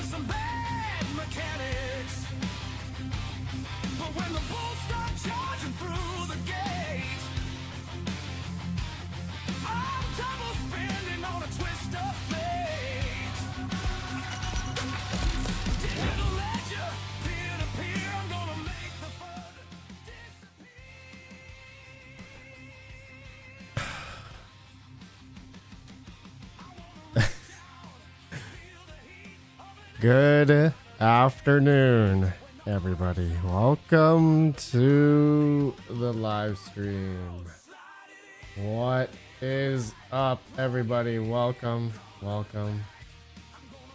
some bad mechanics. But when the bulls start charging through the gate, I'm double spinning on a twist of fate. Digital ledger, peer to peer, I'm gonna make the fun disappear. Good afternoon, everybody. Welcome to the live stream. What is up, everybody? Welcome.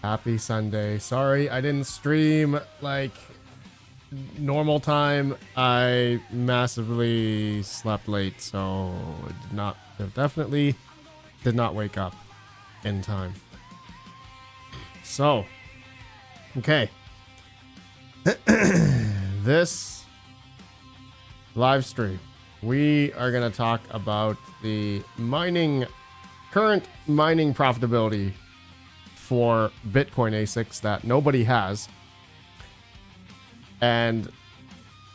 Happy Sunday. Sorry I didn't stream like normal time. I massively slept late, so definitely did not wake up in time. So okay. This live stream, we are going to talk about the current mining profitability for Bitcoin ASICs that nobody has. And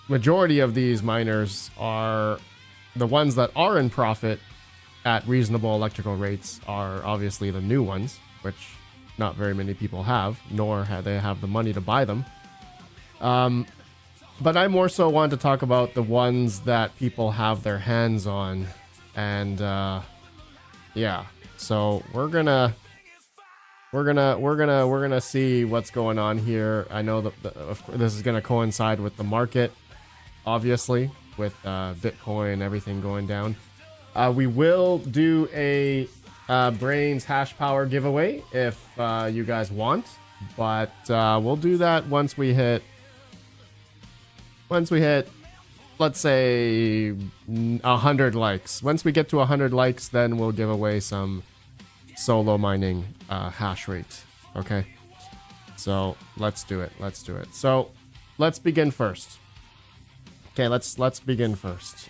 majority of these miners are the ones that are in profit at reasonable electrical rates are obviously the new ones, which not very many people have, nor have they have the money to buy them. But I more so want to talk about the ones that people have their hands on, and yeah. So we're gonna see what's going on here. I know that this is gonna coincide with the market, obviously, with Bitcoin, everything going down. We will do a Brains hash power giveaway if you guys want, but we'll do that once we hit, let's say 100 likes. Once we get to 100 likes, then we'll give away some solo mining hash rate. Okay, so let's do it. So let's begin first. Okay, let's begin first.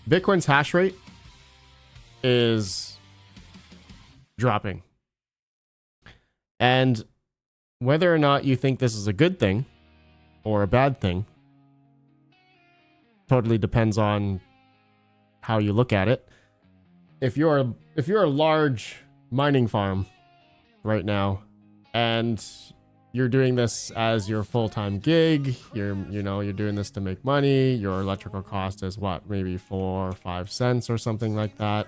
Bitcoin's hash rate is dropping, and whether or not you think this is a good thing or a bad thing totally depends on how you look at it. If you're a large mining farm right now and you're doing this as your full-time gig, you're doing this to make money, your electrical cost is what, maybe 4 or 5 cents or something like that.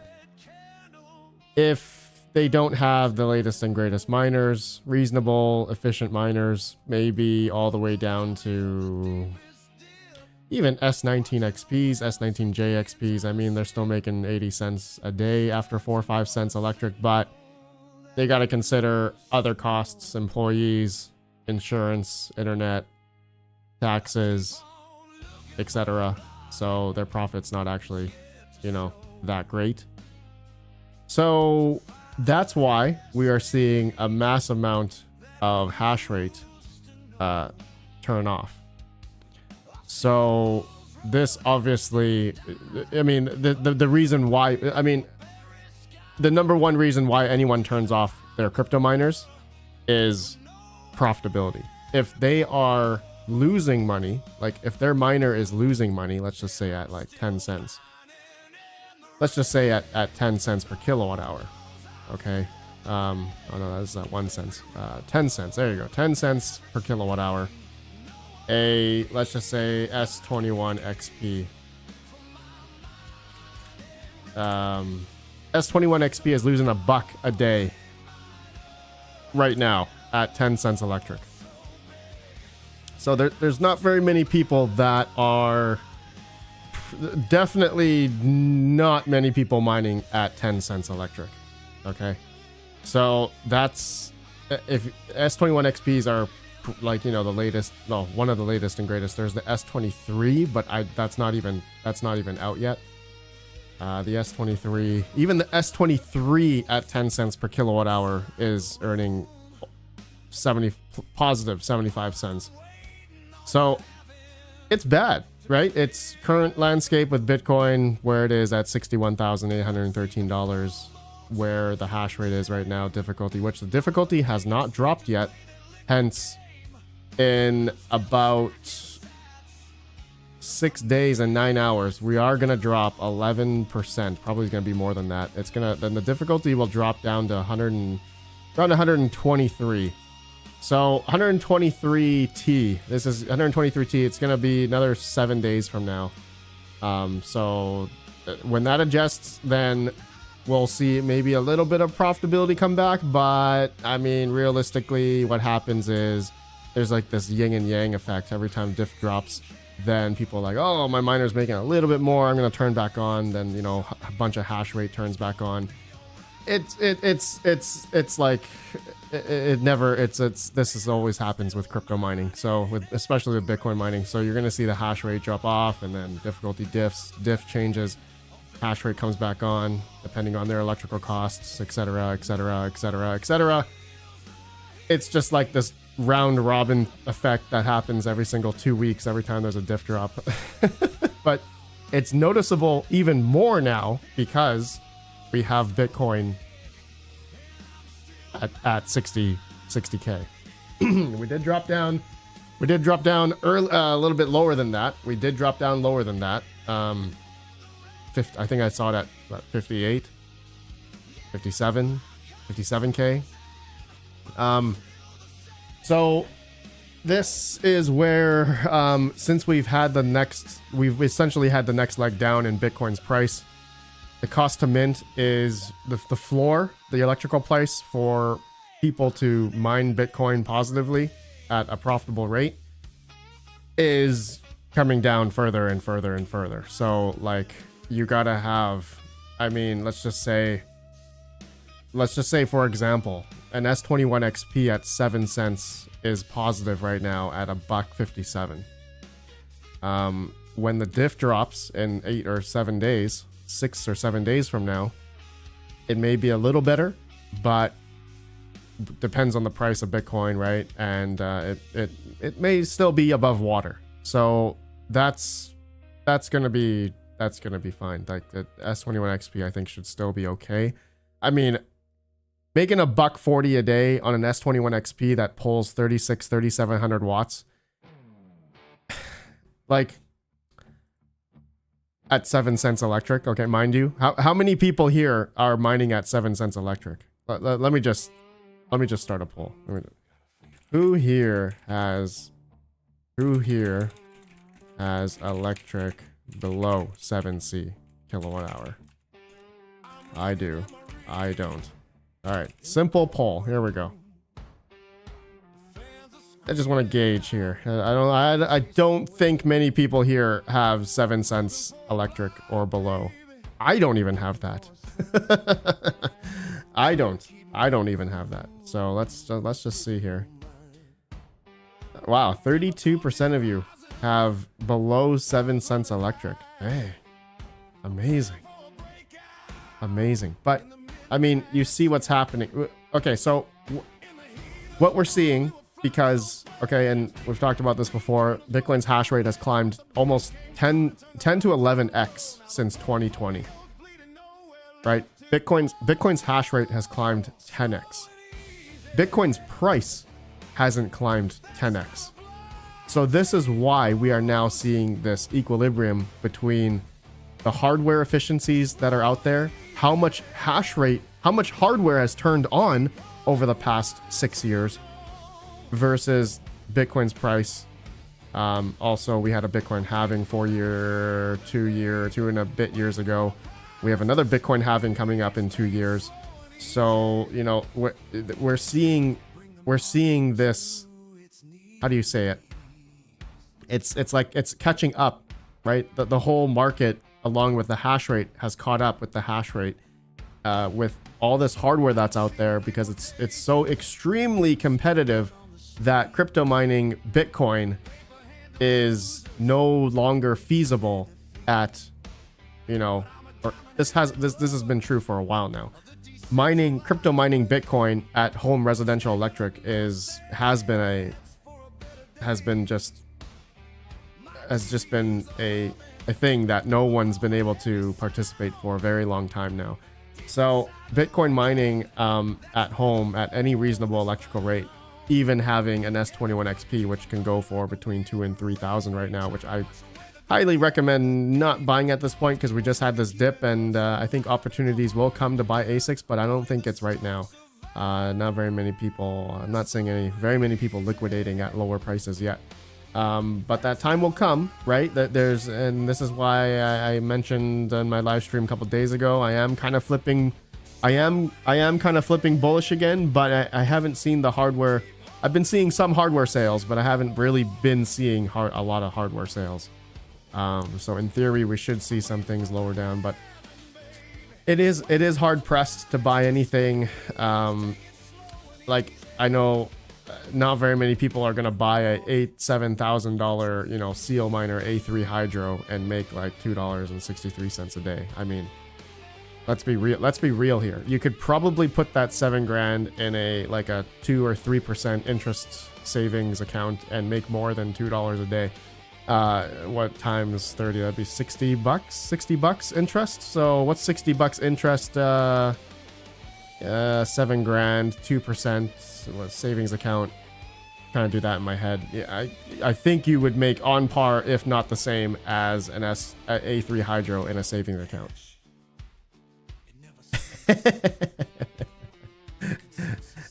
If they don't have the latest and greatest miners, reasonable, efficient miners, maybe all the way down to even S19 XPs, S19J XPs, I mean, they're still making 80 cents a day after 4 or 5 cents electric, but they got to consider other costs, employees, insurance, internet, taxes, etc. So their profit's not actually, that great. So that's why we are seeing a mass amount of hash rate turn off. So this obviously, I mean, the reason why, I mean, the number one reason why anyone turns off their crypto miners is profitability. If they are losing money, like if their miner is losing money, let's just say at like 10 cents. Let's just say at 10 cents per kilowatt hour. Okay. Oh no, that's not 1 cent. 10 cents. There you go. 10 cents per kilowatt hour. Let's just say S21 XP. S21 XP is losing $1 a day right now at 10 cents electric. So there's not very many people that are, definitely not many people mining at 10 cents electric. Okay, so that's, if S21 XPs are like, the latest, no, one of the latest and greatest. There's the S23, but that's not even out yet. The S23, even the S23 at 10 cents per kilowatt hour is earning positive 75 cents. So it's bad, right? It's current landscape with Bitcoin where it is at $61,813. where the hash rate is right now, difficulty, which the difficulty has not dropped yet. Hence, in about 6 days and 9 hours, we are going to drop 11%. Probably going to be more than that. Then the difficulty will drop down to around 123. So 123T. This is 123T. It's going to be another 7 days from now. So when that adjusts, then we'll see maybe a little bit of profitability come back. But I mean, realistically, what happens is there's like this yin and yang effect. Every time diff drops, then people are like, oh, my miner's making a little bit more, I'm going to turn back on. Then, you know, a bunch of hash rate turns back on. This is always happens with crypto mining. So especially with Bitcoin mining. So you're going to see the hash rate drop off, and then difficulty diff changes, hash rate comes back on, depending on their electrical costs, etc., etc., etc., etc. It's just like this round robin effect that happens every single 2 weeks, every time there's a diff drop. But it's noticeable even more now because we have Bitcoin at 60k. We did drop down early, a little bit lower than that. We did drop down lower than that. I think I saw it at what, 58, 57, 57k. So this is where, since we've essentially had the next leg down in Bitcoin's price. The cost to mint is the floor, the electrical price for people to mine Bitcoin positively at a profitable rate is coming down further and further and further. So like you gotta have, I mean, let's just say for example, an S21 XP at 7 cents is positive right now at $1.57. When the diff drops in 8 or 7 days, 6 or 7 days from now, it may be a little better, but depends on the price of Bitcoin, right? And it may still be above water. So that's gonna be fine. Like the S21 XP, I think should still be okay. I mean, making $1.40 a day on an S21 XP that pulls 3,700 watts, like at 7 cents electric. Okay, mind you, how many people here are mining at 7 cents electric? Let me just start a poll. Who here has electric below 7C kilowatt hour? I do. I don't. All right, simple poll. Here we go. I just want to gauge here. I don't think many people here have 7 cents electric or below. I don't even have that. I don't even have that. So let's just see here. Wow, 32% of you have below 7 cents electric. Hey, amazing. Amazing. But I mean, you see what's happening. Okay, so what we're seeing, because, okay, and we've talked about this before, Bitcoin's hash rate has climbed almost 10 to 11x since 2020, right? Bitcoin's hash rate has climbed 10x. Bitcoin's price hasn't climbed 10x. So this is why we are now seeing this equilibrium between the hardware efficiencies that are out there, how much hash rate, how much hardware has turned on over the past 6 years, versus Bitcoin's price. Also, we had a Bitcoin halving 2 and a bit years ago. We have another Bitcoin halving coming up in 2 years. So, you know, we're seeing this. How do you say it? It's like it's catching up, right? The whole market, along with the hash rate, has caught up with the hash rate, with all this hardware that's out there, because it's so extremely competitive that crypto mining Bitcoin is no longer feasible at, you know, or this has been true for a while now. Crypto mining Bitcoin at home residential electric has just been a thing that no one's been able to participate for a very long time now. So Bitcoin mining at home at any reasonable electrical rate, even having an S21 XP, which can go for between 2,000 and 3,000 right now, which I highly recommend not buying at this point because we just had this dip, and I think opportunities will come to buy ASICs, but I don't think it's right now. Not very many people, I'm not seeing very many people liquidating at lower prices yet. But that time will come, right? And this is why I mentioned in my live stream a couple days ago, I am kind of flipping bullish again, but I haven't seen the hardware. I've been seeing some hardware sales, but I haven't really been seeing a lot of hardware sales. So in theory, we should see some things lower down, but it is hard pressed to buy anything. Like I know not very many people are gonna buy a $7,000 seal miner A3 Hydro and make like $2.63 a day. I mean, let's be real here. You could probably put that $7,000 in a 2 or 3% interest savings account and make more than $2 a day. What times 30? That'd be $60 interest. So what's $60 interest? $7,000, 2%. Savings account. Trying to do that in my head. Yeah, I think you would make on par, if not the same, as an A3 Hydro in a savings account.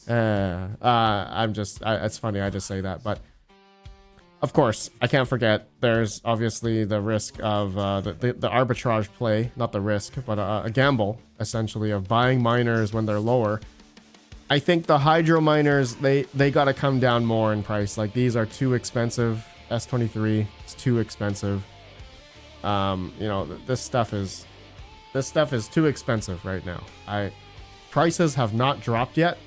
It's funny, I just say that, but of course, I can't forget there's obviously the risk of the arbitrage play, not the risk, but a gamble, essentially, of buying miners when they're lower. I think the hydro miners, they got to come down more in price. Like, these are too expensive. S23 is too expensive. This stuff is too expensive right now. Prices have not dropped yet.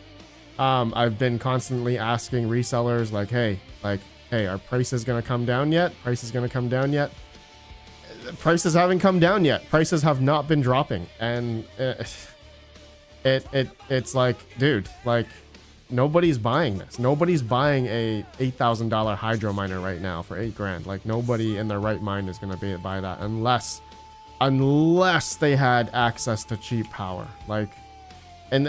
I've been constantly asking resellers hey, are prices going to come down yet? Prices haven't come down yet. Prices have not been dropping. And it's like, dude, nobody's buying this. Nobody's buying a $8,000 hydro miner right now for $8,000. Like, nobody in their right mind is going to buy that unless they had access to cheap power. And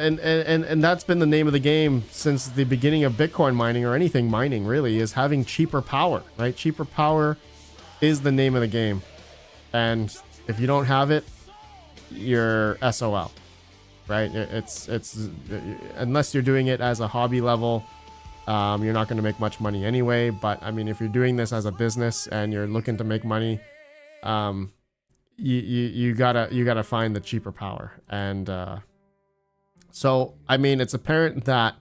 that's been the name of the game since the beginning of Bitcoin mining, or anything mining really, is having cheaper power, right? Cheaper power is the name of the game. And if you don't have it, you're SOL, right? It's unless you're doing it as a hobby level, you're not going to make much money anyway. But I mean, if you're doing this as a business and you're looking to make money, you gotta find the cheaper power. And so, I mean, it's apparent that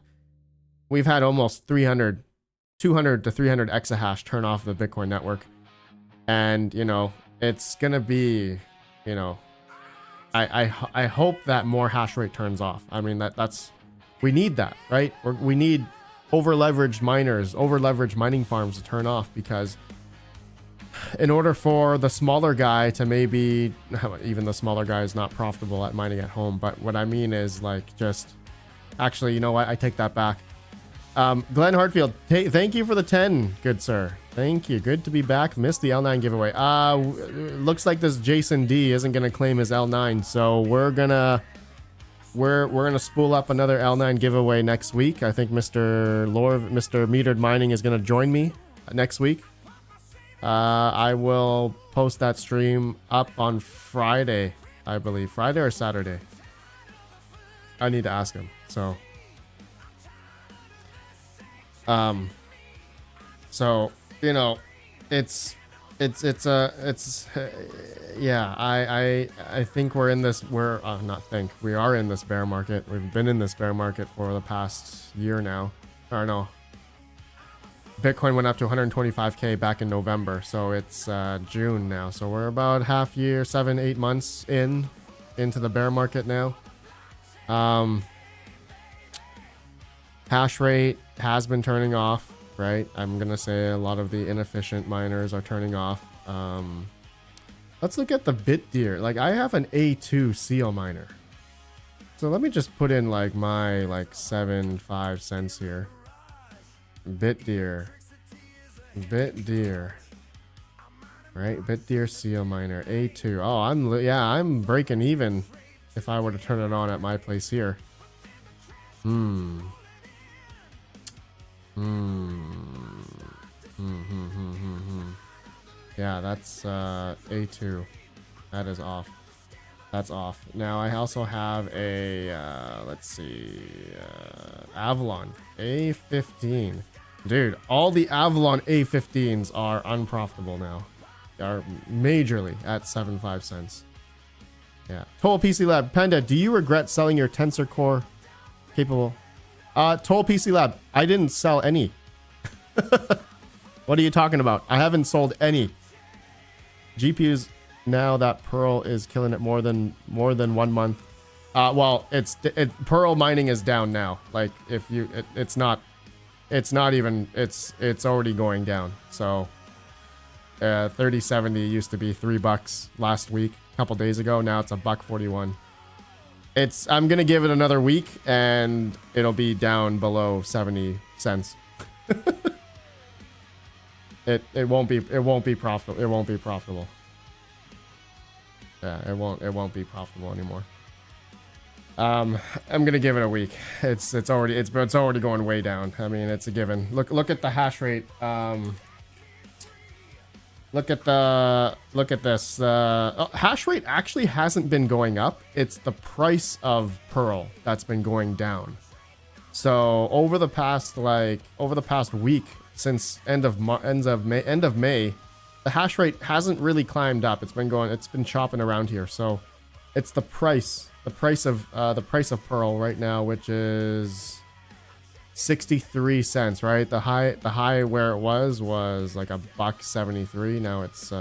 we've had almost 200 to 300 exahash turn off the Bitcoin network. And, it's going to be, I hope that more hash rate turns off. I mean, we need that, right? We need over-leveraged miners, over-leveraged mining farms to turn off, because in order for the smaller guy to maybe, even the smaller guy is not profitable at mining at home, but what I mean is actually, you know what? I take that back. Glenn Hartfield, thank you for the 10, good sir. Thank you. Good to be back. Missed the L9 giveaway. Looks like this Jason D isn't gonna claim his L9, so we're gonna spool up another L9 giveaway next week. I think Mr. Metered Mining is gonna join me next week. I will post that stream up on Friday, I believe. Friday or Saturday. I need to ask him. So, yeah, I think we are in this bear market. We've been in this bear market for the past year now. Or no. Bitcoin went up to 125K back in November, so it's June now. So we're about half year, 7-8 months into the bear market now. Hash rate has been turning off, right? I'm gonna say a lot of the inefficient miners are turning off. Let's look at the BitDeer. I have an A2 seal miner, so let me just put in my 7.5 cents here. BitDeer, right? BitDeer seal miner A2. Oh, I'm breaking even. if I were to turn it on at my place here. Yeah, that's A2. That is off. That's off. Now I also have a let's see, Avalon A15. Dude, all the Avalon A15s are unprofitable now. They are majorly at 75 cents. Yeah. Total PC Lab. Panda, do you regret selling your Tensor Core capable? Total PC Lab. I didn't sell any. What are you talking about? I haven't sold any. GPUs now that Pearl is killing it more than 1 month. Well, Pearl mining is down now. Like if you, it's not even, it's already going down. So 3070 used to be $3 last week, a couple days ago. Now it's $1.41. I'm gonna give it another week and it'll be down below 70 cents. it won't be profitable. It won't be profitable. Yeah, it won't be profitable anymore. I'm gonna give it a week. It's already going way down. I mean, it's a given. Look at the hash rate. Look at this. Hash rate actually hasn't been going up. It's the price of Pearl that's been going down. So over the past week, since end of May, the hash rate hasn't really climbed up. It's been chopping around here. So it's the price of Pearl right now, which is 63 cents, right? The high where it was like $1.73. Now it's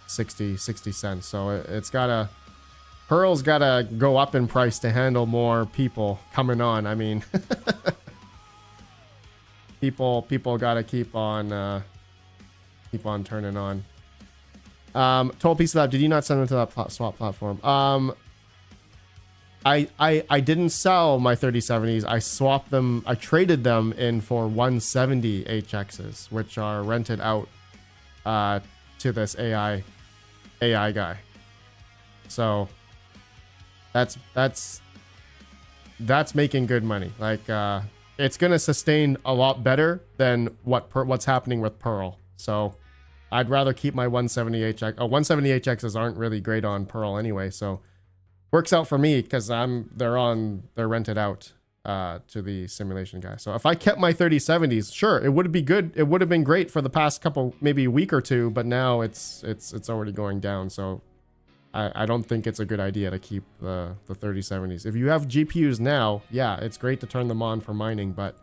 60 cents. So Pearl's gotta go up in price to handle more people coming on. I mean, people gotta keep on turning on. Total Piece of Lab, did you not send them to that swap platform? I didn't sell my 3070s. I swapped them. I traded them in for 170 HXs, which are rented out to this AI guy. So that's making good money. Like it's gonna sustain a lot better than what's happening with Pearl. So I'd rather keep my 170 HX. 170 HXs aren't really great on Pearl anyway, so works out for me because they're rented out to the simulation guy. So if I kept my 3070s, sure, it would be good. It would have been great for the past couple, maybe week or two, but now it's already going down. So I don't think it's a good idea to keep the 3070s. If you have GPUs now, yeah, it's great to turn them on for mining, but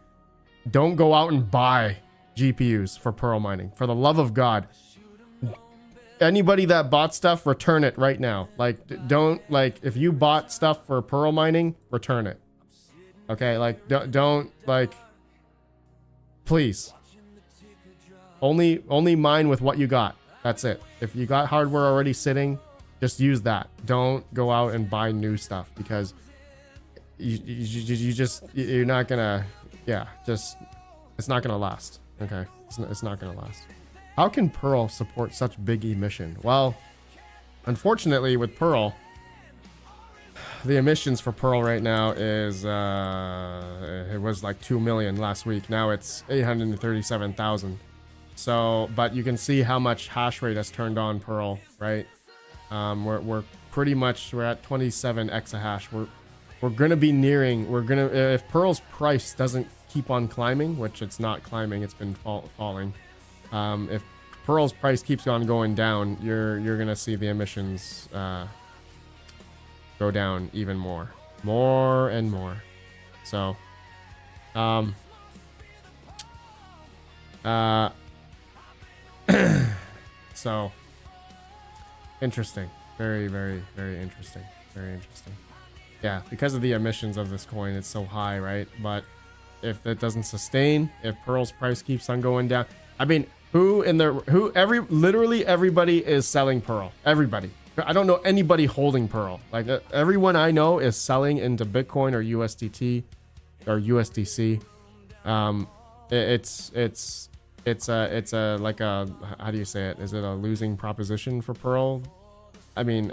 don't go out and buy GPUs for Pearl mining. For the love of God. Anybody that bought stuff, return it right now. Like, don't, like, if you bought stuff for Pearl mining, return it. Okay, like, don't like, please. Only mine with what you got. That's it. If you got hardware already sitting, just use that. Don't go out and buy new stuff because you're not gonna, yeah, just, it's not gonna last. Okay, it's not gonna last. How can Pearl support such big emission? Well, unfortunately with Pearl, the emissions for Pearl right now is, it was like 2 million last week. Now it's 837,000. So, but you can see how much hash rate has turned on Pearl, right? We're pretty much, we're at 27 exahash. We're gonna be nearing, if Pearl's price doesn't keep on climbing, which it's not climbing, it's been falling. If Pearl's price keeps on going down, you're gonna see the emissions go down even more and more. So so interesting. Very interesting. Yeah, because of the emissions of this coin, it's so high, right? But if it doesn't sustain, if Pearl's price keeps on going down, I mean, literally everybody is selling Pearl. Everybody. I don't know anybody holding Pearl. Like everyone I know is selling into Bitcoin or USDT or USDC. It's a like a, how do you say it? Is it a losing proposition for Pearl? I mean,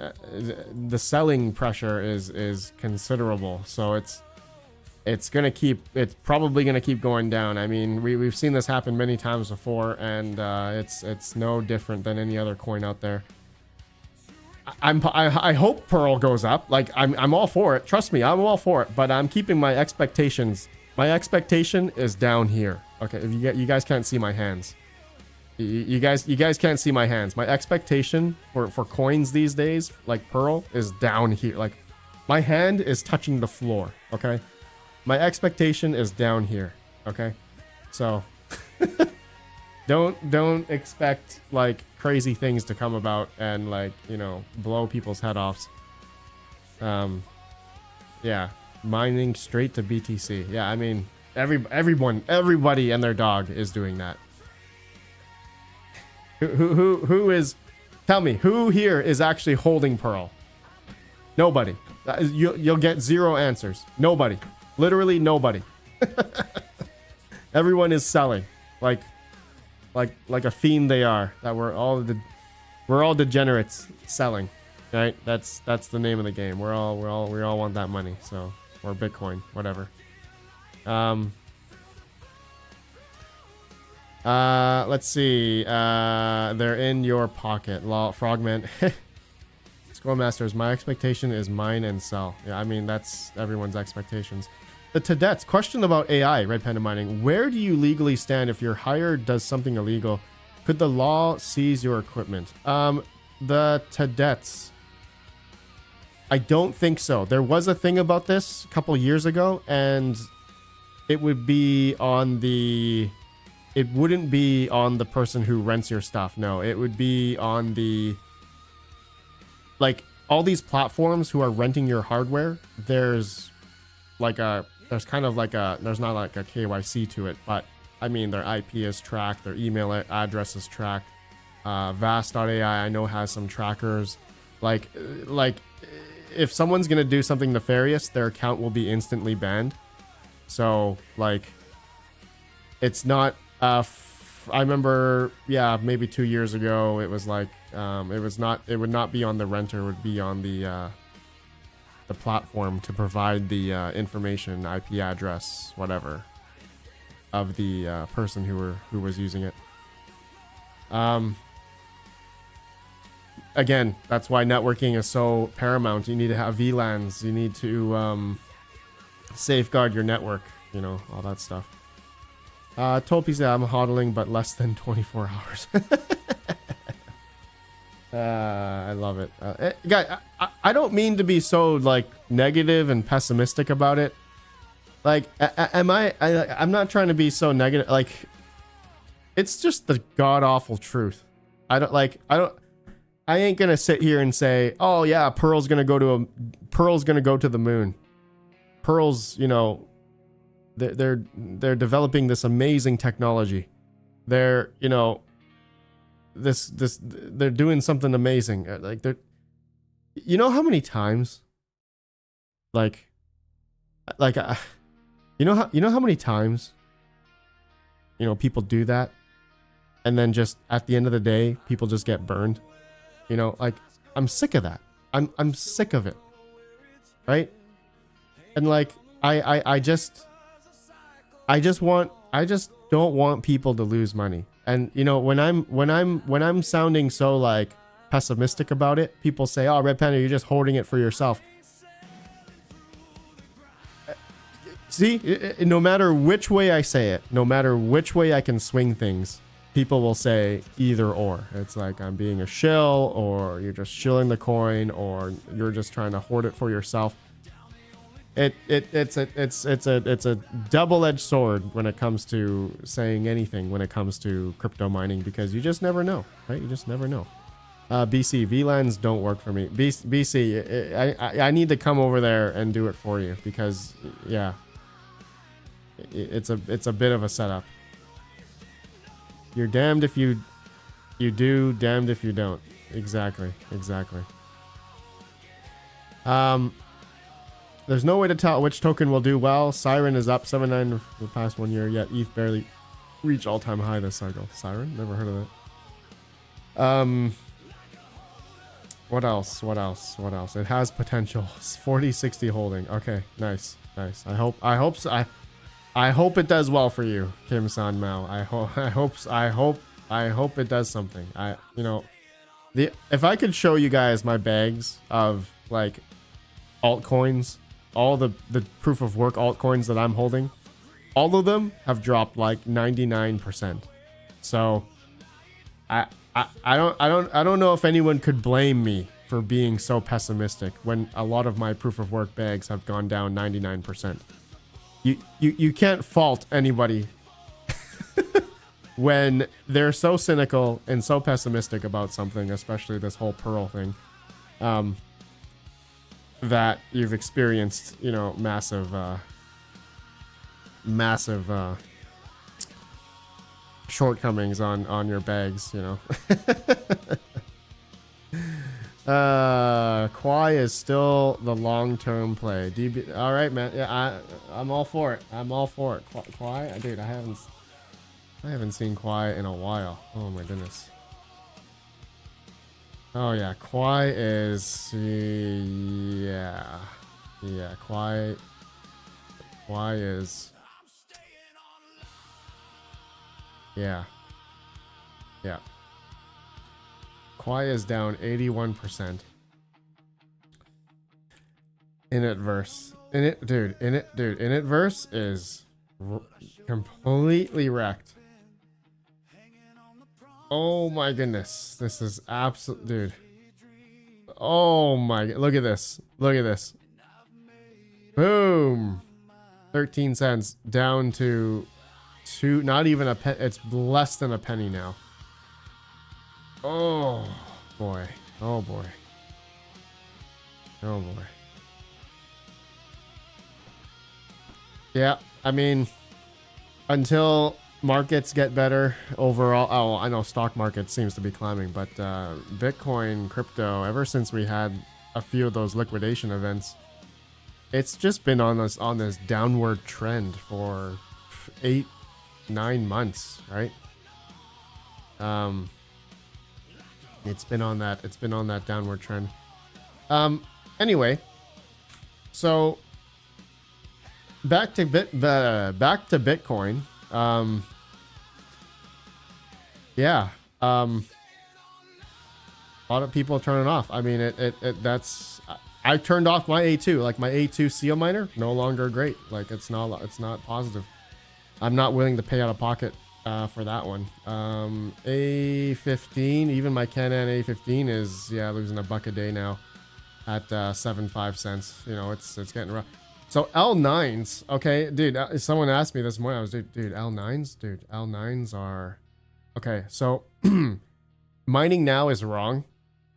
the selling pressure is considerable. So it's probably gonna keep going down. I mean, we've seen this happen many times before, and it's no different than any other coin out there. I hope Pearl goes up. Like I'm all for it. Trust me, I'm all for it. But I'm keeping my expectations. My expectation is down here. Okay, if you guys can't see my hands. You guys can't see my hands. My expectation for coins these days, like Pearl, is down here. Like my hand is touching the floor. Okay, my expectation is down here. Okay, so don't expect like crazy things to come about and like, you know, blow people's head off. Yeah, mining straight to BTC. Yeah, I mean everybody and their dog is doing that. Who is? Tell me, who here is actually holding Pearl? Nobody. You'll get 0 answers. Nobody. Literally nobody. Everyone is selling, like a fiend they are. That we're all degenerates selling, right? That's the name of the game. We all want that money. So, or Bitcoin, whatever. Let's see. They're in your pocket. Frogman. Scoremasters, my expectation is mine and sell. Yeah, I mean, that's everyone's expectations. The Tadets, question about AI, RedPandaMining. Where do you legally stand if your hire does something illegal? Could the law seize your equipment? The Tadets. I don't think so. There was a thing about this a couple years ago, and it would be on the... It wouldn't be on the person who rents your stuff. No, it would be on the... Like, all these platforms who are renting your hardware, there's kind of like a... There's not like a KYC to it, but, I mean, their IP is tracked, their email address is tracked. Vast.ai, I know, has some trackers. Like, if someone's gonna do something nefarious, their account will be instantly banned. So, like, it's not... I remember, yeah, maybe 2 years ago, it was like, it would not be on the renter, it would be on the platform to provide the information, IP address, whatever, of the person who was using it. Again, that's why networking is so paramount. You need to have VLANs, you need to safeguard your network, you know, all that stuff. Tolpi said I'm hodling, but less than 24 hours. I love it. Guy, I don't mean to be so like negative and pessimistic about it. Like, I'm not trying to be so negative. Like, it's just the god awful truth. I ain't gonna sit here and say, oh yeah, Pearl's gonna go to the moon. Pearl's, you know, they're developing this amazing technology. They're, you know, they're doing something amazing. Like, you know how many times, you know how many times, you know, people do that, and then just at the end of the day, people just get burned. You know, like, I'm sick of that. I'm sick of it. Right? And like, I just don't want people to lose money. And you know, when I'm sounding so like pessimistic about it, people say, "Oh, Red Panda, you're just holding it for yourself." See, no matter which way I say it, no matter which way I can swing things, people will say either or. It's like I'm being a shill, or you're just shilling the coin, or you're just trying to hoard it for yourself. It's a double-edged sword when it comes to saying anything when it comes to crypto mining, because you just never know, right? You just never know. BC, VLANs don't work for me. BC, I need to come over there and do it for you, because yeah, it's a bit of a setup. You're damned if you do, damned if you don't. Exactly. There's no way to tell which token will do well. Siren is up 7.9 for the past 1 year, yet ETH barely reached all-time high this cycle. Siren? Never heard of that. What else? What else? What else? It has potential. 40-60 holding. Okay, nice, nice. I hope it does well for you, Kim San Mao. I hope it does something. If I could show you guys my bags of like altcoins, all the proof of work altcoins that I'm holding, all of them have dropped like 99%. So I don't know if anyone could blame me for being so pessimistic when a lot of my proof of work bags have gone down 99%. You can't fault anybody when they're so cynical and so pessimistic about something, especially this whole Pearl thing, that you've experienced, you know, massive shortcomings on your bags, you know. Kwai is still the long-term play. DB, all right, man. Yeah, I'm all for it. I'm all for it. Kwai, dude, I haven't seen Kwai in a while. Oh my goodness. Oh yeah, Kwai is yeah. Kwai is yeah. Kwai is down 81%. Initverse. Initverse is completely wrecked. Oh my goodness. This is absolute, dude. Oh my, look at this. Look at this. Boom. 13 cents down to two, not even a penny. It's less than a penny now. Oh boy. Oh boy. Oh boy. Yeah, I mean, until markets get better overall. Oh, I know stock market seems to be climbing, but Bitcoin, crypto, ever since we had a few of those liquidation events, it's just been on this downward trend for 8-9 months, right? It's been on that downward trend. Anyway, so back to Bitcoin. Yeah. A lot of people turn it off. I mean, that's, I turned off my A2, like my A2 seal miner, no longer great. Like it's not positive. I'm not willing to pay out of pocket for that one. A15, even my Canon A15 is, yeah, losing $1 a day now at 75 cents. You know, it's getting rough. So L9s, okay, dude, someone asked me this morning, I was, dude, L9s are, okay, so mining now is wrong.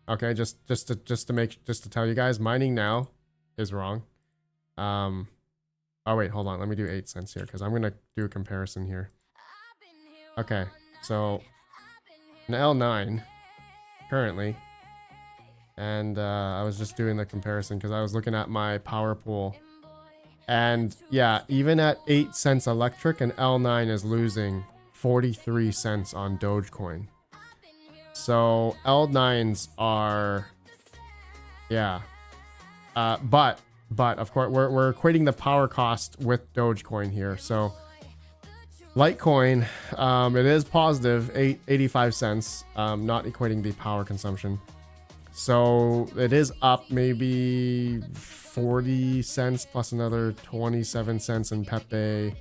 Okay, just to tell you guys, mining now is wrong. Oh wait, hold on, let me do 8 cents here because I'm gonna do a comparison here. Okay, so an L9 currently, and I was just doing the comparison because I was looking at my power pool. And yeah, even at 8 cents electric, an L9 is losing 43 cents on Dogecoin. So L9s are, yeah. But of course we're equating the power cost with Dogecoin here. So Litecoin, it is positive 85 cents, not equating the power consumption. So it is up maybe 40 cents plus another 27 cents in Pepe.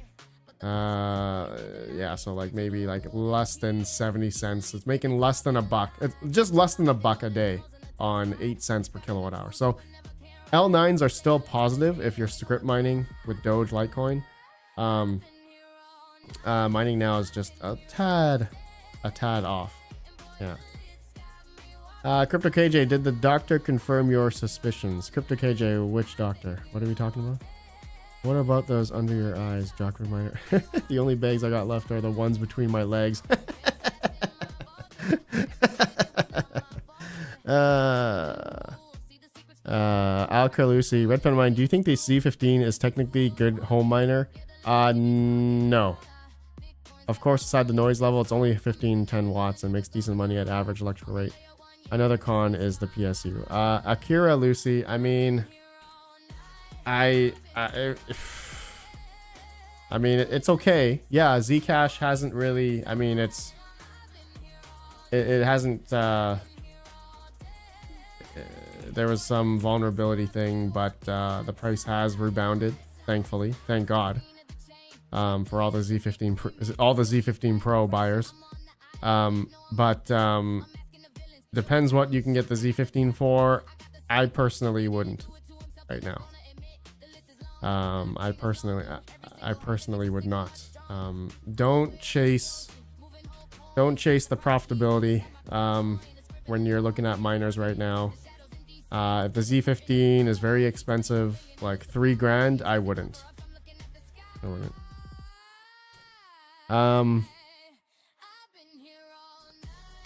Yeah, so like maybe like less than 70 cents. It's making less than $1. It's just less than $1 a day on 8 cents per kilowatt hour. So L9s are still positive if you're script mining with Doge Litecoin. Mining now is just a tad off. Yeah. Crypto KJ, did the doctor confirm your suspicions? Crypto KJ, which doctor? What are we talking about? What about those under your eyes, Jock Reminder? The only bags I got left are the ones between my legs. Al Carlusi, RedPandaMining, do you think the C15 is technically good home miner? No. Of course, aside the noise level, it's only 15-10 watts and makes decent money at average electrical rate. Another con is the PSU. Akira Lucy, I mean, I mean, it's okay. Yeah, Zcash hasn't really, I mean, it hasn't, there was some vulnerability thing, but the price has rebounded, thankfully. Thank God. For all the Z15 Pro buyers. Depends what you can get the Z15 for. I personally wouldn't right now. I personally would not. Don't chase the profitability when you're looking at miners right now. If the Z15 is very expensive, like $3,000, I wouldn't.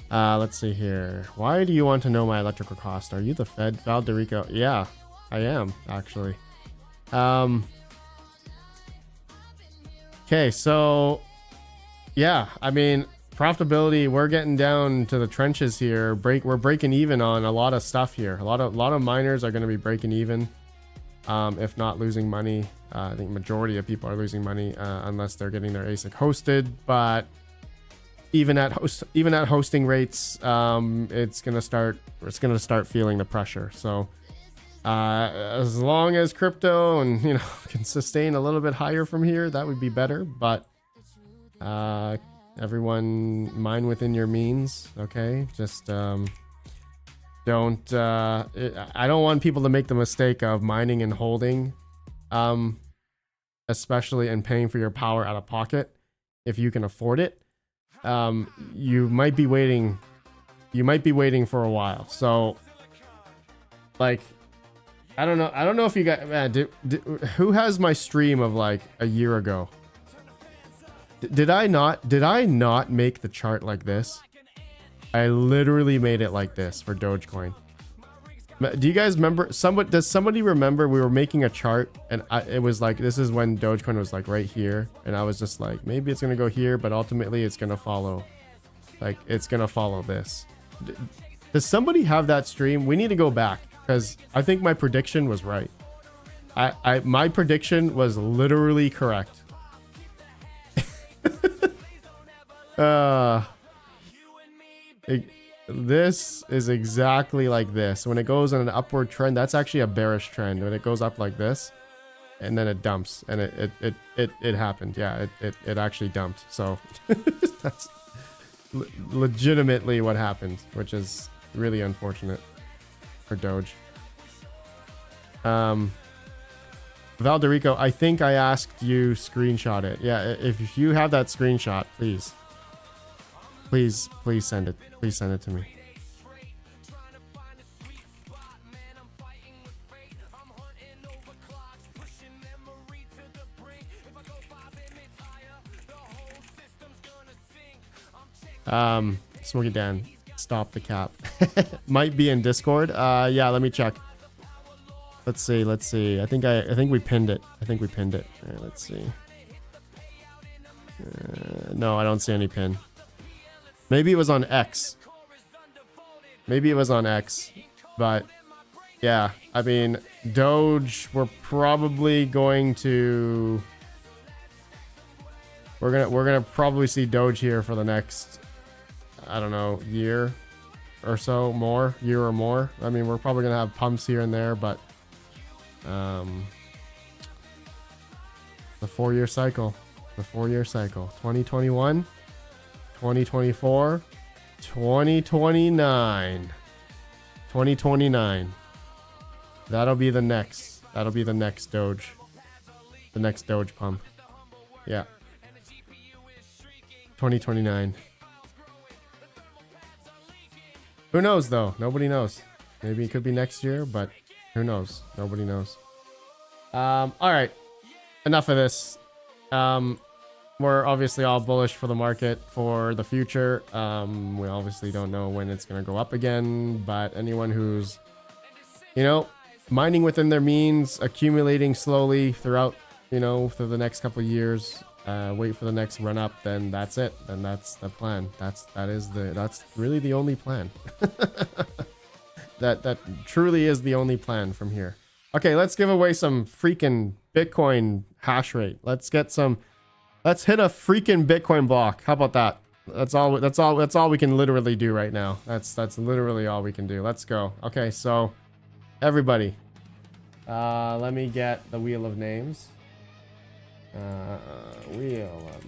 Let's see here. Why do you want to know my electrical cost? Are you the Fed, Valderico? Yeah, I am actually. Okay, so yeah, I mean, profitability, we're getting down to the trenches here. We're breaking even on a lot of stuff here. A lot of miners are going to be breaking even, if not losing money. I think majority of people are losing money unless they're getting their ASIC hosted. But even at hosting rates, it's gonna start feeling the pressure. So as long as crypto and can sustain a little bit higher from here, that would be better. But everyone mine within your means. Okay, just don't. I don't want people to make the mistake of mining and holding, especially in paying for your power out of pocket if you can afford it. You might be waiting for a while. So like, I don't know if you got, man, who has my stream of like a year ago? Did I not make the chart like this? I literally made it like this for Dogecoin. Do you guys remember? Does somebody remember we were making a chart and it was like, this is when Dogecoin was like right here, and I was just like, maybe it's gonna go here, but ultimately it's gonna follow, like it's gonna follow this. Does somebody have that stream? We need to go back because I think my prediction was right. My prediction was literally correct. This is exactly like this. When it goes on an upward trend, that's actually a bearish trend. When it goes up like this, and then it dumps, and it happened. Yeah, it actually dumped. So that's legitimately what happened, which is really unfortunate for Doge. Valderico, I think I asked you screenshot it. Yeah, if you have that screenshot, please send it. Please send it to me. Smoky Dan, stop the cap. Might be in Discord. Yeah, let me check. Let's see. I think we pinned it. All right, let's see. No, I don't see any pin. Maybe it was on X. But yeah, I mean, Doge, we're probably going to, we're gonna probably see Doge here for the next, I don't know, year or so, year or more. I mean, we're probably gonna have pumps here and there, but the 4-year cycle, 2021, 2024, 2029. That'll be the next Doge. The next Doge pump. Yeah. 2029. Who knows though? Nobody knows. Maybe it could be next year, but who knows? Nobody knows. All right. Enough of this. We're obviously all bullish for the market for the future. We obviously don't know when it's going to go up again, but anyone who's, mining within their means, accumulating slowly throughout, through the next couple of years, wait for the next run up, then that's it. Then that's the plan. That's really the only plan. that truly is the only plan from here. Okay, let's give away some freaking Bitcoin hash rate. Let's hit a freaking Bitcoin block. How about that? That's all we can literally do right now. That's literally all we can do. Let's go. Okay, so everybody, let me get the wheel of names. Wheel of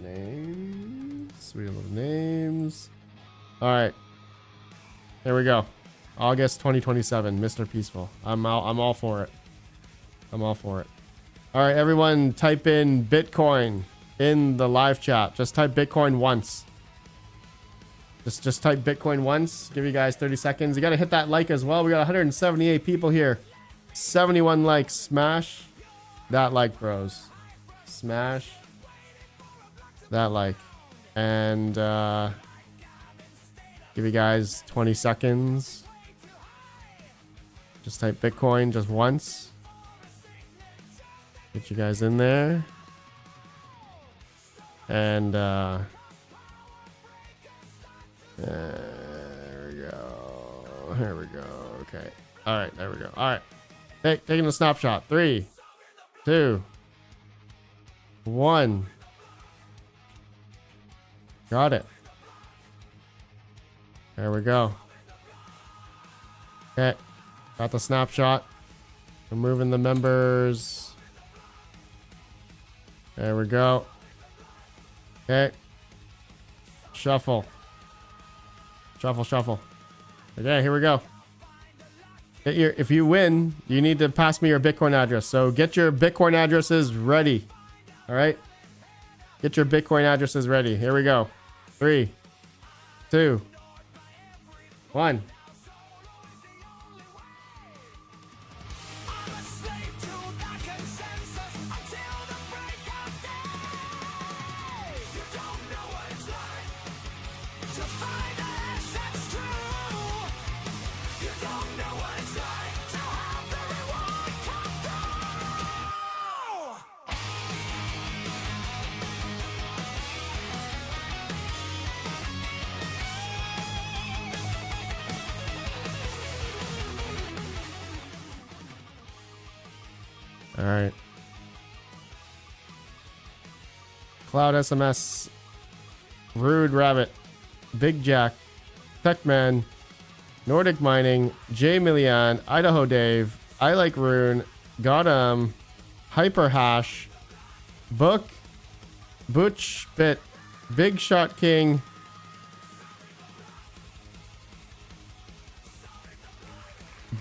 names. All right, here we go. August 2027, Mr. Peaceful. I'm all for it. I'm all for it. All right, everyone, type in Bitcoin in the live chat. Just type Bitcoin once. Just type Bitcoin once. Give you guys 30 seconds. You got to hit that like as well. We got 178 people here. 71 likes. Smash that like, bros. Smash that like. And give you guys 20 seconds. Just type Bitcoin just once. Get you guys in there. And there we go. Here we go. Okay. All right. There we go. All right. Taking a snapshot. 3, 2, 1. Got it. There we go. Okay. Got the snapshot. Removing the members. There we go. Okay. Shuffle. Shuffle. Okay, here we go. If you win, you need to pass me your Bitcoin address. So get your Bitcoin addresses ready. All right? Get your Bitcoin addresses ready. Here we go. 3, 2, 1. All right. Cloud SMS, Rude Rabbit, Big Jack, Techman, Nordic Mining, J Million, Idaho Dave, I Like Rune, Gotham, Hyper Hash, Book, Butch Bit, Big Shot King,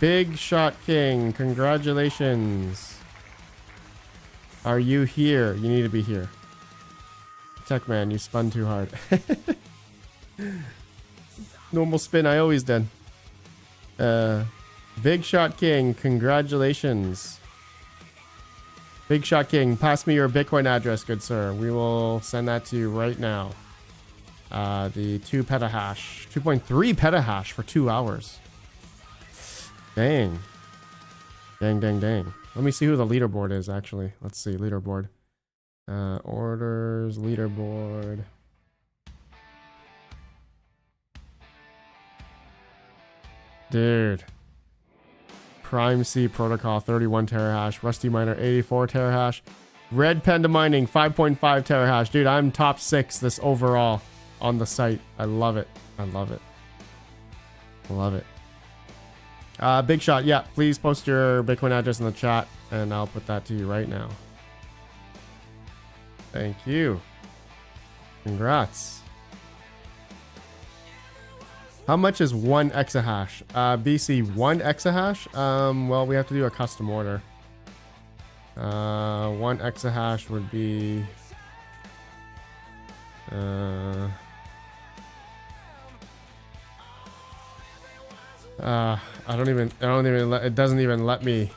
Big Shot King, congratulations. Are you here? You need to be here. Techman, you spun too hard. Normal spin, I always done. Big Shot King, congratulations. Big Shot King, pass me your Bitcoin address, good sir. We will send that to you right now. The 2 petahash, 2.3 petahash for 2 hours. Dang. Dang. Let me see who the leaderboard is, actually. Let's see, leaderboard. Orders, leaderboard. Dude. Prime C Protocol, 31 terahash. Rusty Miner, 84 terahash. RedPandaMining, 5.5 terahash. Dude, I'm top 6 this overall on the site. I love it. Love it. Big Shot, yeah, please post your Bitcoin address in the chat and I'll put that to you right now. Thank you. Congrats. How much is 1 exahash? BC, 1 exahash? Well, we have to do a custom order. 1 exahash would be... it doesn't even let me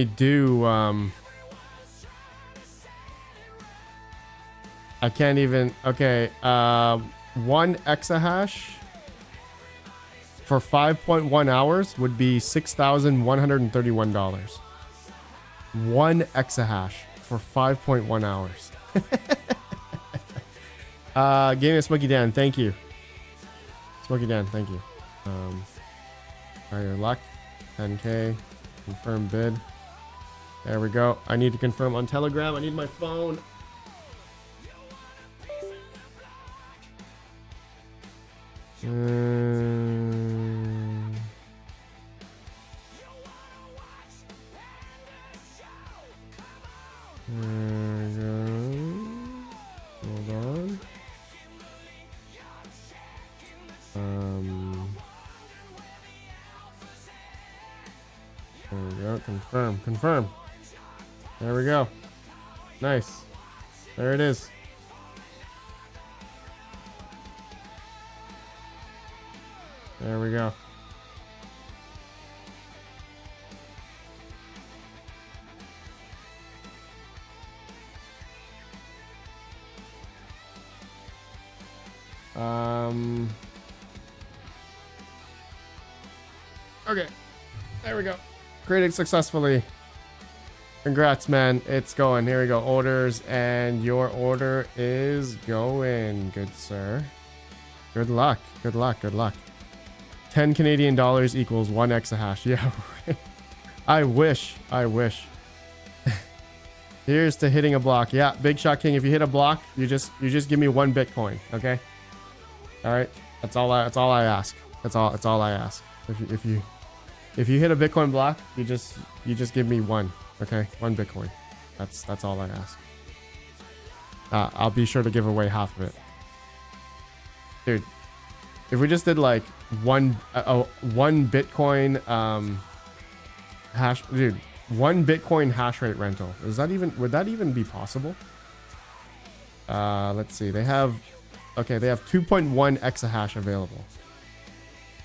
do, I can't even, okay, 1 exahash for 5.1 hours would be $6,131. 1 exahash for 5.1 hours. Game of Smokey Dan, thank you. Smokey Dan, thank you. Try your luck. 10K. Confirm bid. There we go. I need to confirm on Telegram. I need my phone. There we go. Hold on. There we go. Confirm. Confirm. There we go. Nice. There it is. There we go. Okay. There we go. Created successfully. Congrats, man. It's going. Here we go. Orders, and your order is going. Good, sir. Good luck. Good luck. Good luck. 10 Canadian dollars equals 1 exahash. Yeah. I wish. I wish. Here's to hitting a block. Yeah, Big Shot King. If you hit a block, you just give me 1 Bitcoin. Okay. All right. That's all I ask. That's all I ask. If you hit a Bitcoin block, you just give me 1. Okay, 1 Bitcoin. That's all I ask. I'll be sure to give away half of it. Dude, if we just did like one Bitcoin hash, dude, 1 Bitcoin hash rate rental. Would that even be possible? Let's see. They have 2.1 exahash available.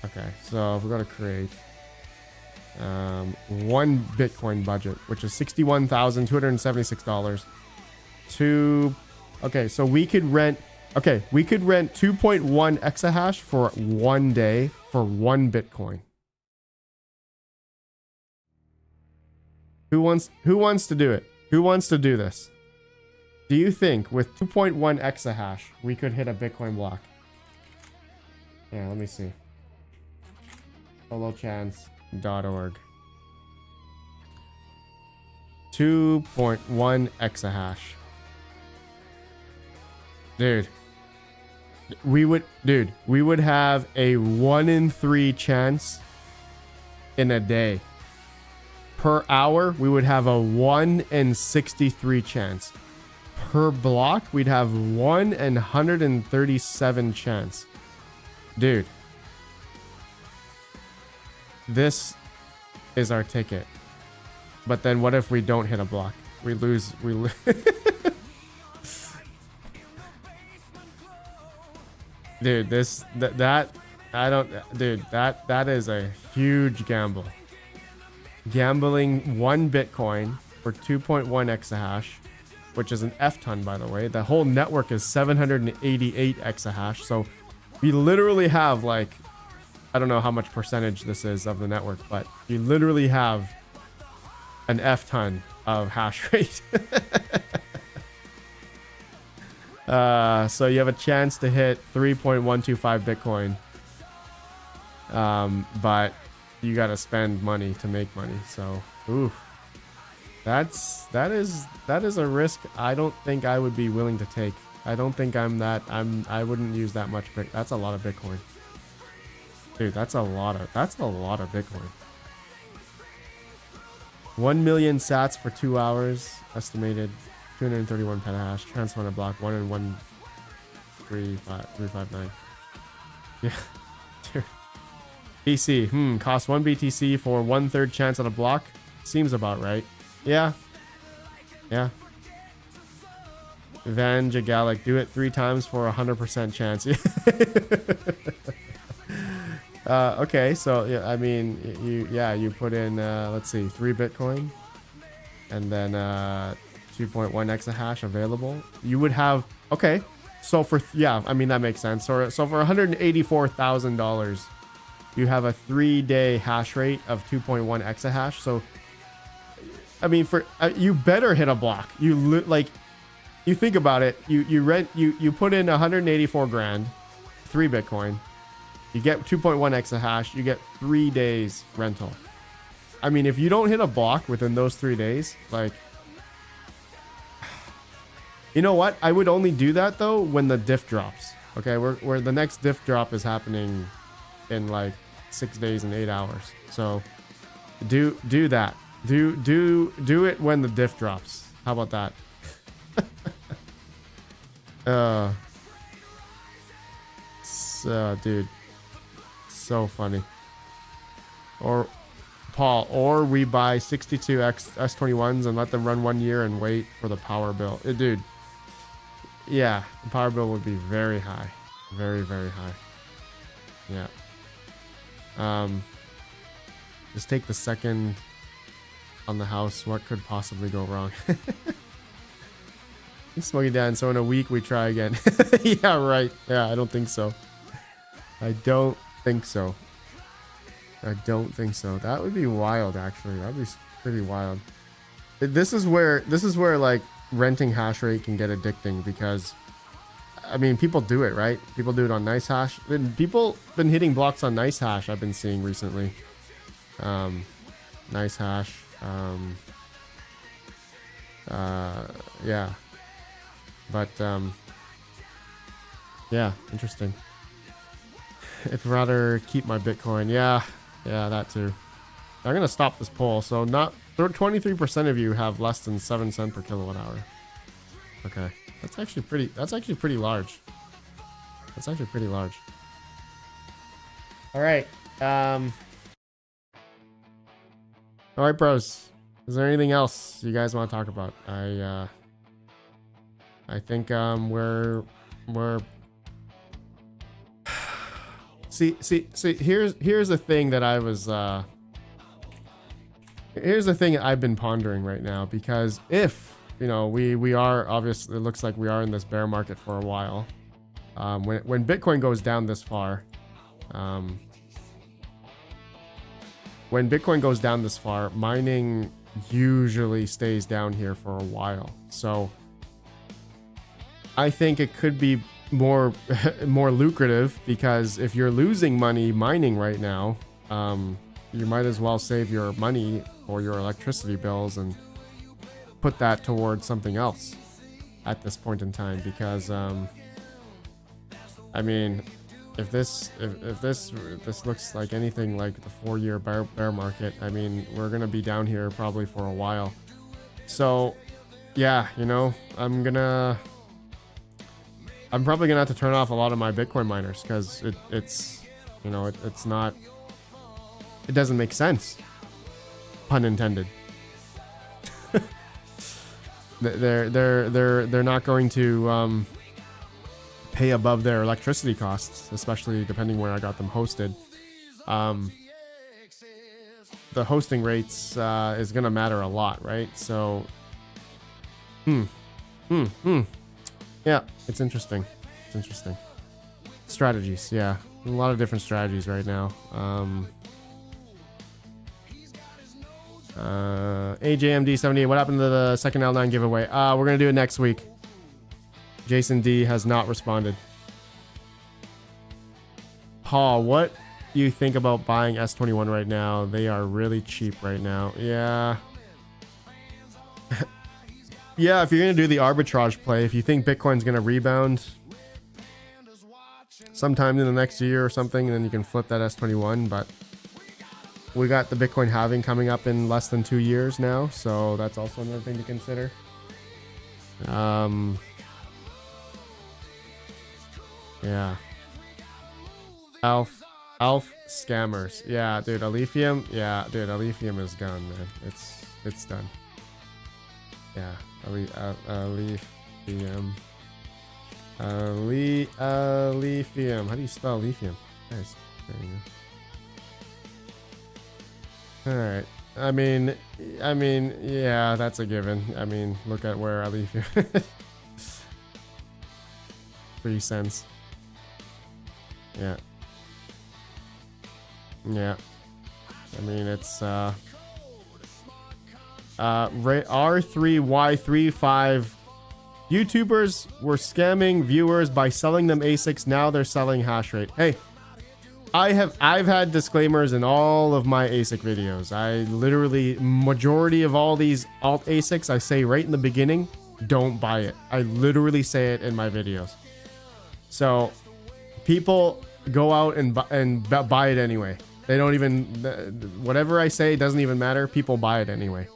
Okay, so if we go to create 1 Bitcoin budget, which is $61,276. Okay, so we could rent 2.1 exahash for 1 day for 1 Bitcoin. Who wants to do it? Who wants to do this? Do you think with 2.1 exahash we could hit a Bitcoin block? Yeah, let me see. solochance.org. 2.1 exahash. Dude, we would have a 1 in 3 chance in a day. Per hour, we would have a 1 in 63 chance. Per block, we'd have 1 in 137 chance. Dude, this is our ticket. But then what if we don't hit a block? We lose. Dude, that is a huge gamble. Gambling 1 Bitcoin for 2.1 exahash, which is an F-ton, by the way. The whole network is 788 exahash. So we literally have, like, I don't know how much percentage this is of the network, but you literally have an F-ton of hash rate. So you have a chance to hit 3.125 Bitcoin. But you got to spend money to make money. So, ooh, that is a risk I don't think I would be willing to take. I don't think I wouldn't use that much. That's a lot of Bitcoin. Dude, that's a lot of Bitcoin. 1 million sats for 2 hours. Estimated 231 petahash. Transfer on a block 1 in 1.359. Yeah. Dude. BC. Cost 1 BTC for 1/3 chance on a block. Seems about right. Yeah. Yeah. Van Jagalic. Do it 3 times for 100% chance. Okay, so yeah, I mean, you put in let's see, 3 Bitcoin, and then 2.1 exahash available. You would have, okay, so for I mean, that makes sense. So for $184,000, you have a 3-day hash rate of 2.1 exahash. So I mean, for you better hit a block. Like, you think about it. You put in 184 grand, 3 Bitcoin. You get 2.1 exahash. You get 3 days rental. I mean, if you don't hit a block within those 3 days, like, you know what? I would only do that though when the diff drops. Okay, where the next diff drop is happening in like 6 days and 8 hours. So do that. Do it when the diff drops. How about that? Dude, so funny. Or Paul, or we buy 62 S21s and let them run 1 year and wait for the power bill. Dude, yeah, the power bill would be very high, very high. Yeah. Just take the second on the house. What could possibly go wrong? Smoking down. So in a week we try again. Yeah, right. Yeah, I don't think so. I don't think so. That would be wild, actually. That'd be pretty wild. This is where like renting hash rate can get addicting, because I mean, people do it, right? People do it on nice hash. People been hitting blocks on nice hash. I've been seeing recently. Nice hash. Yeah. But yeah, interesting. I'd rather keep my Bitcoin. Yeah, that too. I'm gonna stop this poll. So not 23% of you have less than 7 cents per kilowatt hour. Okay, that's actually pretty large. That's actually pretty large. All right. All right, bros. Is there anything else you guys want to talk about? I think we're see here's the thing that I was here's the thing I've been pondering right now, because if you know we are obviously, it looks like we are in this bear market for a while. When Bitcoin goes down this far, mining usually stays down here for a while. So I think it could be more lucrative, because if you're losing money mining right now, you might as well save your money for your electricity bills and put that towards something else at this point in time. Because I mean, if this looks like anything like the 4-year bear market, I mean, we're gonna be down here probably for a while. So yeah, you know, I'm probably gonna have to turn off a lot of my Bitcoin miners, because it's you know, it's not, it doesn't make sense, pun intended. They're not going to pay above their electricity costs, especially depending where I got them hosted. The hosting rates is gonna matter a lot, right? So yeah, it's interesting. Strategies, yeah, a lot of different strategies right now. AJMD78, what happened to the second L9 giveaway? We're gonna do it next week. Jason D has not responded. Paul, what do you think about buying S21 right now? They are really cheap right now. Yeah. Yeah, if you're gonna do the arbitrage play, if you think Bitcoin's gonna rebound sometime in the next year or something, and then you can flip that S21. But we got the Bitcoin halving coming up in less than 2 years now, so that's also another thing to consider. Yeah. Alf scammers. Yeah, dude, Alephium. Yeah, dude, Alephium is gone, man. It's done. Yeah, Alephium. Alephium. How do you spell Alephium? Nice. There you go. All right. I mean, yeah, that's a given. I mean, look at where Alephium. 3 cents. Yeah. Yeah. I mean, it's R3Y35. YouTubers were scamming viewers by selling them ASICs. Now they're selling hash rate. Hey, I've had disclaimers in all of my ASIC videos. I literally, majority of all these alt ASICs, I say right in the beginning, don't buy it. I literally say it in my videos. So people go out and buy it anyway. They don't even, whatever I say doesn't even matter. People buy it anyway.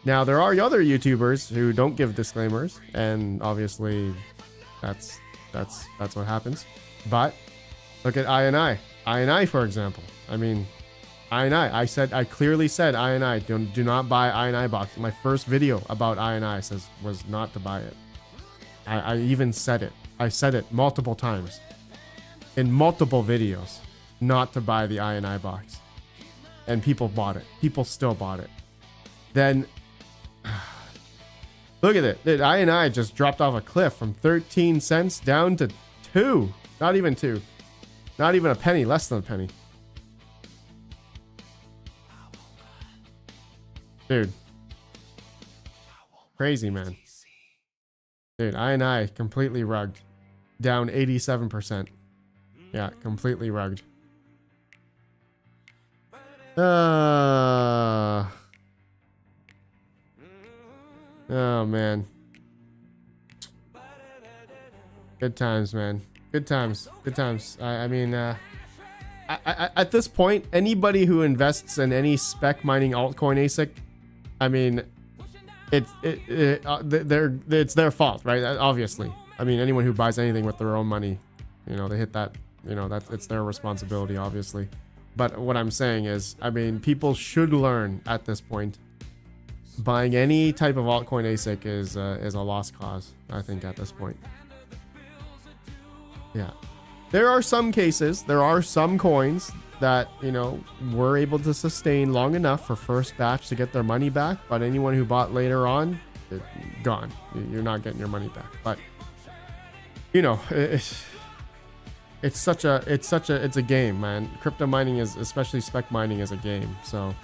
Now there are other YouTubers who don't give disclaimers, and obviously that's what happens. But look at INI, for example. I mean, INI. I clearly said INI. Do not buy INI box. My first video about INI was not to buy it. I even said it. I said it multiple times in multiple videos, not to buy the INI box. And people bought it. People still bought it. Then look at it. INI just dropped off a cliff from 13 cents down to 2. Not even 2. Not even a penny. Less than a penny. Dude. Crazy, man. Dude, INI completely rugged. Down 87%. Yeah, completely rugged. Oh, man. Good times, man. Good times. Good times. I mean, at this point, anybody who invests in any spec mining altcoin ASIC, I mean, it's their fault, right? Obviously. I mean, anyone who buys anything with their own money, you know, they hit that, you know, it's their responsibility, obviously. But what I'm saying is, I mean, people should learn at this point. Buying any type of altcoin ASIC is a lost cause, I think, at this point. Yeah. There are some cases, there are some coins that, you know, were able to sustain long enough for first batch to get their money back, but anyone who bought later on, gone. You're not getting your money back. But, you know, it's a game, man. Crypto mining is, especially spec mining, is a game. So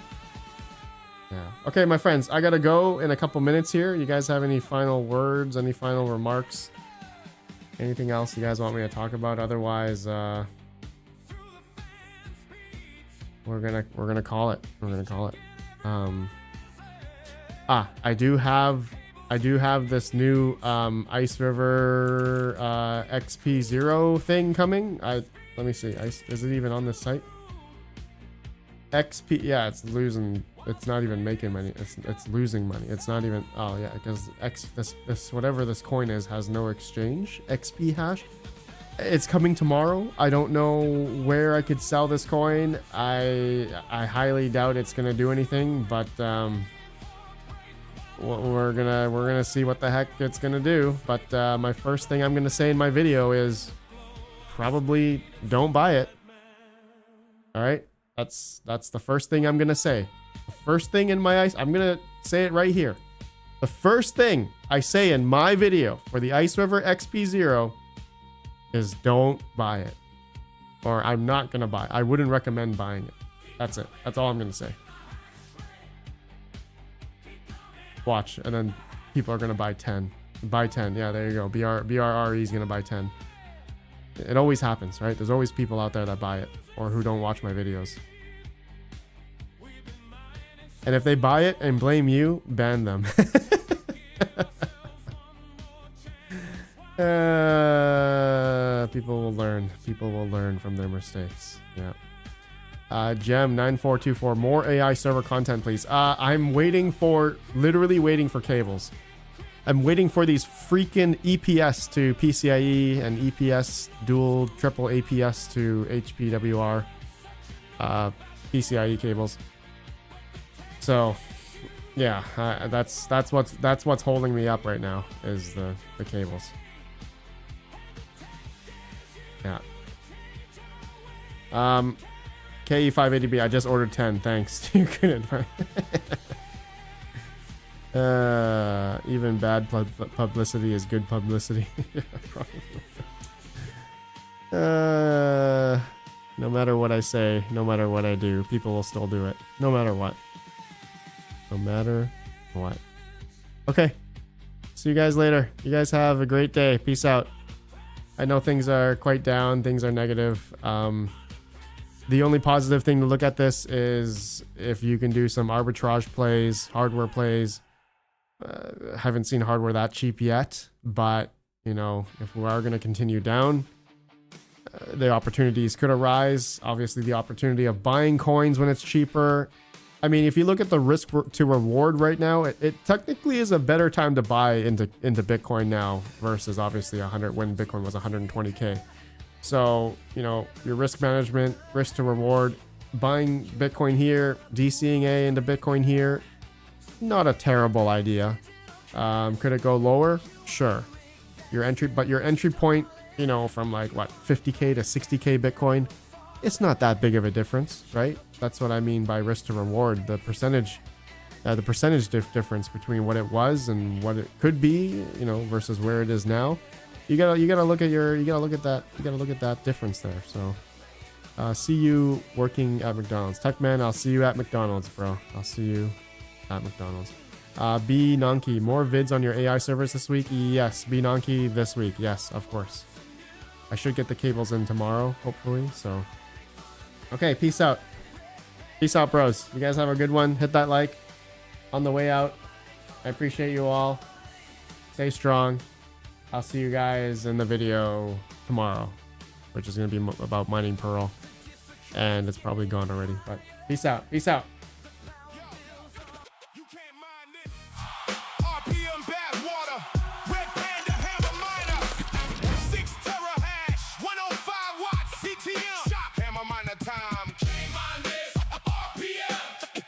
yeah. Okay, my friends, I gotta go in a couple minutes here. You guys have any final words, any final remarks, anything else you guys want me to talk about? Otherwise, we're gonna call it. We're gonna call it. I do have this new Ice River XP0 thing coming. Let me see. Is it even on this site? XP, yeah, it's losing. It's not even making money. It's losing money. It's not even. Oh yeah, because this whatever this coin is has no exchange. XP hash. It's coming tomorrow. I don't know where I could sell this coin. I highly doubt it's gonna do anything, but we're gonna see what the heck it's gonna do. But my first thing I'm gonna say in my video is probably don't buy it. All right, that's the first thing I'm gonna say. The first thing in my ice, I'm gonna say it right here. The first thing I say in my video for the Ice River XP0 is don't buy it, or I'm not gonna buy it. I wouldn't recommend buying it. That's it. That's all I'm gonna say. Watch, and then people are gonna buy 10. Buy 10. Yeah, there you go. BRRE is gonna buy 10. It always happens, right? There's always people out there that buy it or who don't watch my videos. And if they buy it and blame you, ban them. People will learn. People will learn from their mistakes. Yeah. Gem9424, more AI server content, please. I'm literally waiting for cables. I'm waiting for these freaking EPS to PCIe and EPS dual triple APS to HPWR PCIe cables. So, yeah, that's what's holding me up right now is the cables. Yeah. KE580B, I just ordered 10. Thanks. You're good advice. Even bad publicity is good publicity. Yeah, probably. No matter what I say, no matter what I do, people will still do it. No matter what. no matter what. Okay. See you guys later. You guys have a great day. Peace out. I know things are quite down. Things are negative. The only positive thing to look at this is if you can do some arbitrage plays, hardware plays. Haven't seen hardware that cheap yet, but you know, if we are going to continue down, the opportunities could arise. Obviously, the opportunity of buying coins when it's cheaper. I mean, if you look at the risk to reward right now, it technically is a better time to buy into Bitcoin now versus obviously 100 when Bitcoin was 120K. So, you know, your risk management, risk to reward, buying Bitcoin here, DCing A into Bitcoin here, not a terrible idea. Could it go lower? Sure. Your entry point, you know, from like what, 50K to 60K Bitcoin, it's not that big of a difference, right? That's what I mean by risk to reward. The percentage difference between what it was and what it could be, you know, versus where it is now. You gotta look at that difference there. So, see you working at McDonald's. Techman, I'll see you at McDonald's, bro. I'll see you at McDonald's. B Nonky, more vids on your AI servers this week? Yes, B Nonky this week. Yes, of course. I should get the cables in tomorrow, hopefully. So, okay, peace out. Peace out, bros. You guys have a good one. Hit that like on the way out. I appreciate you all. Stay strong. I'll see you guys in the video tomorrow, which is going to be about mining Pearl. And it's probably gone already, but peace out. Peace out. You can't mind this. RPM bad water. Red Panda hammer miner. 6 terahash. 105 watts. CTM. Shop hammer miner time. Can't mind this. RPM.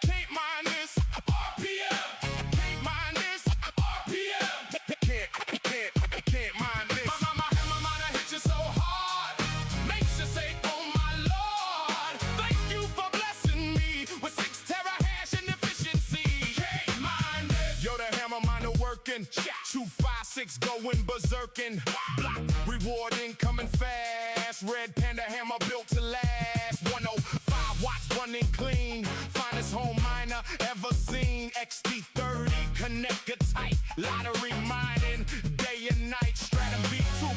Can't mind this. RPM. Can't mind this. RPM. Can't mind this. My hammer miner hits you so hard. Makes you say, oh my Lord. Thank you for blessing me with 6 terahash and efficiency. Can't mind this. Yo, the hammer miner working. 256 going berserking. Block rewarding coming fast. Red Panda hammer built to last. 105 watts running clean. Finest home miner ever seen. XD30 connector tight. Lottery mining day and night. Stratum V2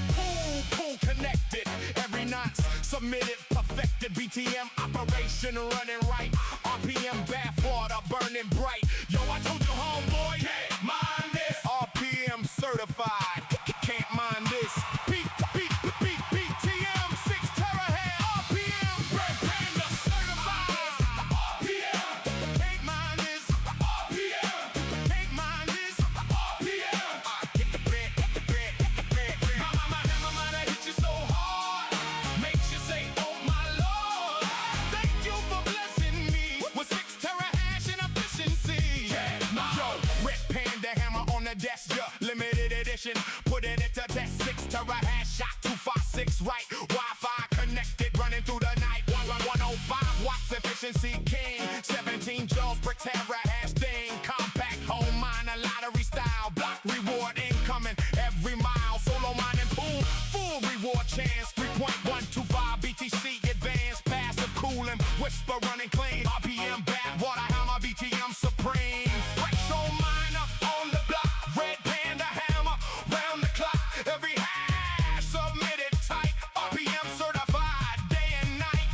pool connected. Every notch submitted perfected. BTM operation running right. RPM bathwater burning bright. Yo, I told you homeboy, can't mind this. RPM certified. Can't mind this. BTM 6 terahash. RPM Red Panda certified. RPM can't mind this. RPM can't mind this. RPM get the bread. My hammer miner hit you so hard, makes you say, oh my Lord. Thank you for blessing me with 6 terahash and efficiency. Yo, Red Panda hammer on the desk, yeah. Limited edition, put it into test. 6 terahash shot 256 right. Wi-Fi connected, running through the night. 105 watts efficiency king. 17 joules per terahash thing. Compact home miner lottery style. Block reward incoming every mile. Solo mining pool, full reward chance. 3.125 BTC advanced, passive cooling. Whisper running clean. RPM bad water hammer, BTM supreme. Fresh home miner on the block. Red Panda hammer round the clock. Every hash submitted tight. RPM certified day and night.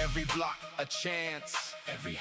Every block a chance. Every